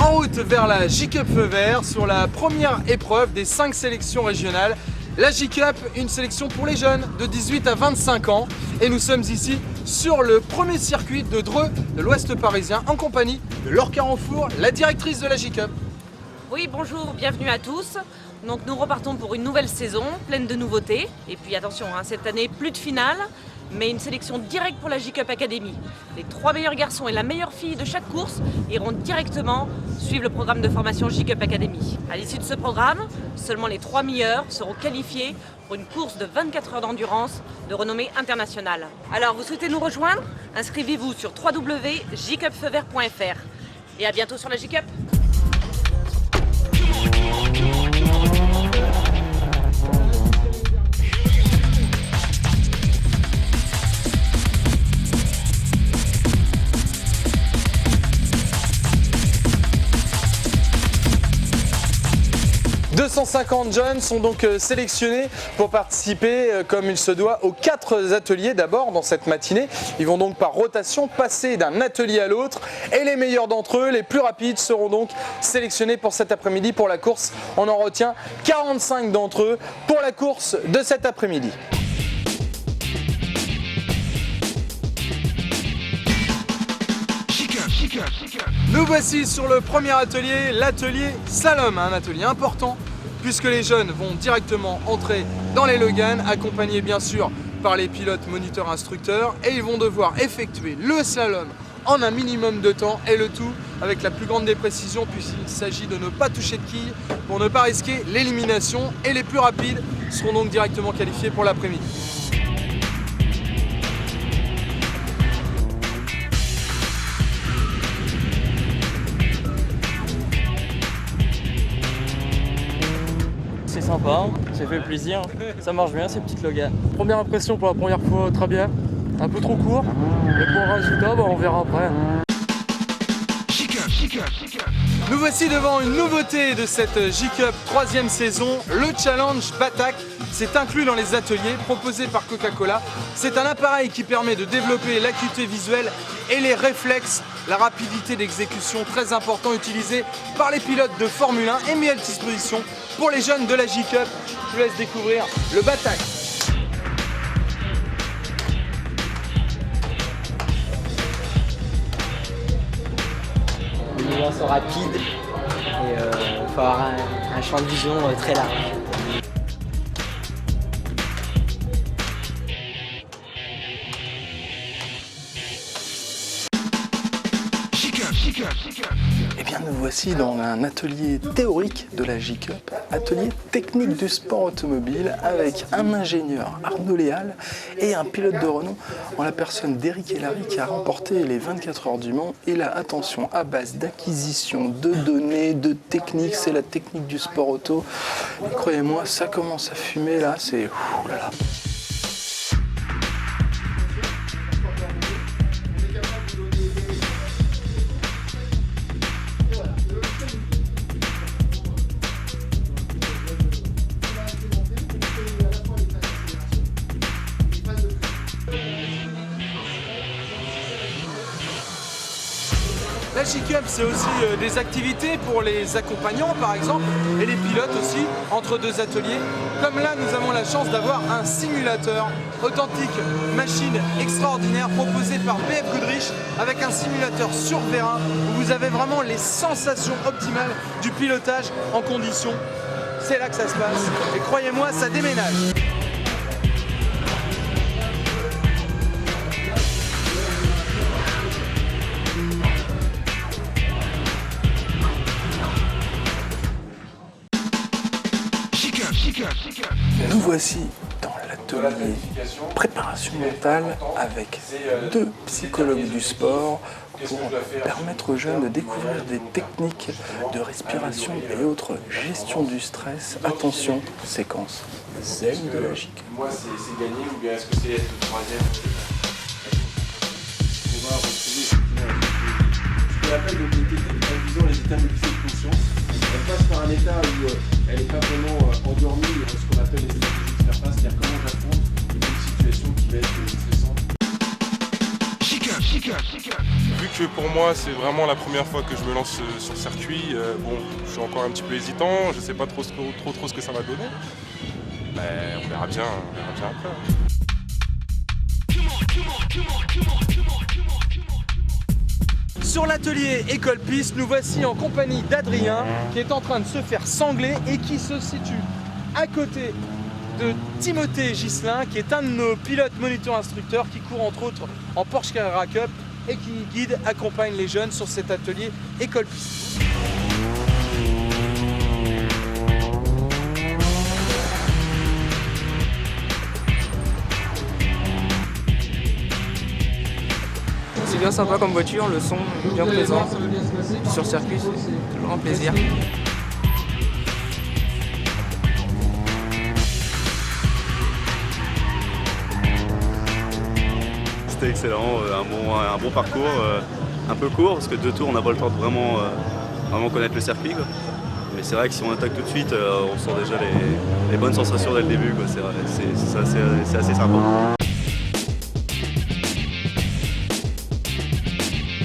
En route vers la J-Cup Feu Vert sur la première épreuve des 5 sélections régionales. La J-Cup, une sélection pour les jeunes de 18 à 25 ans. Et nous sommes ici sur le premier circuit de Dreux de l'Ouest parisien en compagnie de Laure Carenfour, la directrice de la J-Cup. Oui, bonjour, bienvenue à tous. Donc nous repartons pour une nouvelle saison pleine de nouveautés. Et puis attention, cette année plus de finale, mais une sélection directe pour la J-Cup Academy. Les 3 meilleurs garçons et la meilleure fille de chaque course iront directement suivre le programme de formation J-Cup Academy. À l'issue de ce programme, seulement les 3 meilleurs seront qualifiés pour une course de 24 heures d'endurance de renommée internationale. Alors vous souhaitez nous rejoindre? Inscrivez-vous sur www.jcupfeuvert.fr. Et à bientôt sur la J-Cup. 250 jeunes sont donc sélectionnés pour participer comme il se doit aux 4 ateliers d'abord dans cette matinée. Ils vont donc par rotation passer d'un atelier à l'autre et les meilleurs d'entre eux, les plus rapides, seront donc sélectionnés pour cet après-midi pour la course. On en retient 45 d'entre eux pour la course de cet après-midi. Nous voici sur le premier atelier, l'atelier slalom, un atelier important puisque les jeunes vont directement entrer dans les Logan, accompagnés bien sûr par les pilotes moniteurs instructeurs, et ils vont devoir effectuer le slalom en un minimum de temps et le tout avec la plus grande des précisions puisqu'il s'agit de ne pas toucher de quilles pour ne pas risquer l'élimination, et les plus rapides seront donc directement qualifiés pour l'après-midi. C'est sympa, ça fait plaisir, ça marche bien ces petites Logan. Première impression pour la première fois, très bien, un peu trop court, et pour le résultat, on verra après. Nous voici devant une nouveauté de cette J-Cup 3e saison, le Challenge Batak. C'est inclus dans les ateliers proposés par Coca-Cola. C'est un appareil qui permet de développer l'acuité visuelle et les réflexes, la rapidité d'exécution très important utilisé par les pilotes de Formule 1 et mis à disposition pour les jeunes de la J-Cup. Je vous laisse découvrir le Batak. Les mouvements sont rapides et il faut avoir un champ de vision très large. Eh bien, nous voici dans un atelier théorique de la J-Cup, atelier technique du sport automobile avec un ingénieur, Arnaud Léal, et un pilote de renom en la personne d'Éric Hellary qui a remporté les 24 heures du Mans. Et là, attention, à base d'acquisition de données, de techniques, c'est la technique du sport auto. Et croyez-moi, ça commence à fumer là, c'est... Ouh là là. La J-Cup, c'est aussi des activités pour les accompagnants par exemple, et les pilotes aussi, entre 2 ateliers. Comme là, nous avons la chance d'avoir un simulateur, authentique machine extraordinaire proposée par BF Goodrich, avec un simulateur sur terrain où vous avez vraiment les sensations optimales du pilotage en conditions. C'est là que ça se passe, et croyez-moi, ça déménage. Nous voici dans l'atelier préparation mentale avec 2 psychologues du sport pour permettre aux jeunes de découvrir des techniques de respiration et autres gestion du stress. Attention, séquence zen de la J-Cup. Moi, c'est gagné ou bien est-ce que c'est être le 3e? On va retrouver ce qu'on appelle donc les techniques en visant les états de conscience. Elle passe par un état où elle n'est pas vraiment endormie, ce qu'on appelle les stratégies de faire face, c'est-à-dire comment j'affronte une situation qui va être stressante. J-Cup. Vu que pour moi c'est vraiment la première fois que je me lance sur le circuit, bon, je suis encore un petit peu hésitant, je sais pas trop ce que ça va donner. Mais on verra bien après. Sur l'atelier École Piste, nous voici en compagnie d'Adrien qui est en train de se faire sangler et qui se situe à côté de Timothée Ghislain qui est un de nos pilotes moniteurs instructeurs qui court entre autres en Porsche Carrera Cup et qui guide, accompagne les jeunes sur cet atelier École Piste. C'est bien sympa comme voiture, le son est bien présent. Sur le circuit, c'est toujours un plaisir. C'était excellent, un bon parcours, un peu court parce que 2 tours on n'a pas le temps de vraiment connaître le circuit, quoi. Mais c'est vrai que si on attaque tout de suite, on sent déjà les bonnes sensations dès le début, quoi. C'est assez sympa.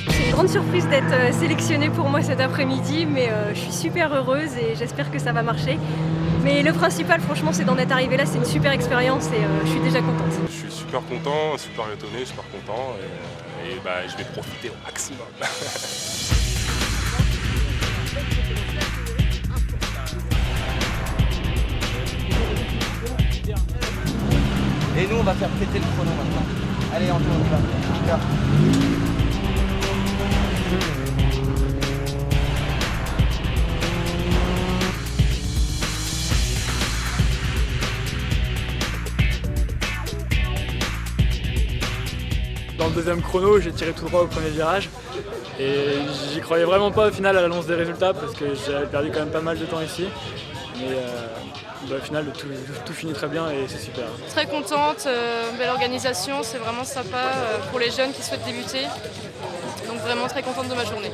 C'est une grande surprise d'être sélectionnée pour moi cet après-midi, mais je suis super heureuse et j'espère que ça va marcher. Mais le principal, franchement, c'est d'en être arrivé là, c'est une super expérience et je suis déjà contente. Je suis super content, super étonné, super content et je vais profiter au maximum. Et nous, on va faire péter le chrono maintenant. Allez, on y va. Dans le deuxième chrono, j'ai tiré tout droit au premier virage. Et j'y croyais vraiment pas au final à l'annonce des résultats parce que j'avais perdu quand même pas mal de temps ici. Mais au final, tout finit très bien et c'est super. Très contente, belle organisation, c'est vraiment sympa pour les jeunes qui souhaitent débuter. Donc vraiment très contente de ma journée.